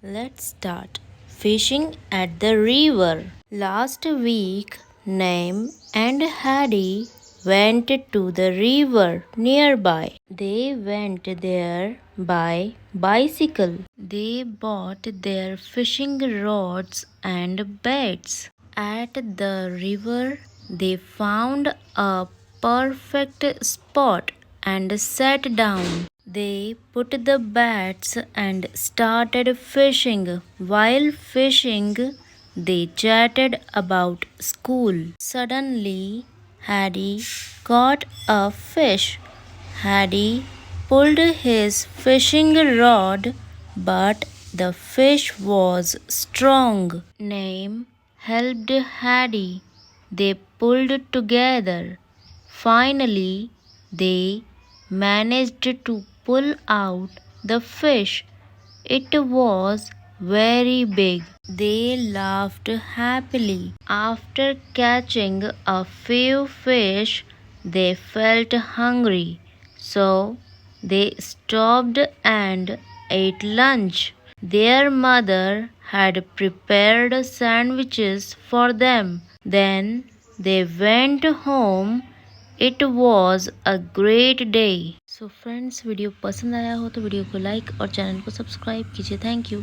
Let's start. Fishing at the river. Last week, Naim and Hattie went to the river nearby. They went there by bicycle. They bought their fishing rods and baits. At the river, they found a perfect spot and sat down. They put the bats and started fishing. While fishing, they chatted about school. Suddenly, Harry caught a fish. Harry pulled his fishing rod, but the fish was strong. Naim helped Harry. They pulled together. Finally, they managed to pull out the fish. It was very big. They laughed happily. After catching a few fish, they felt hungry, so they stopped and ate lunch. Their mother had prepared sandwiches for them. Then they went home. It was a great day. So friends, video पसंद आया हो तो video को like और channel को subscribe कीजिए. Thank you.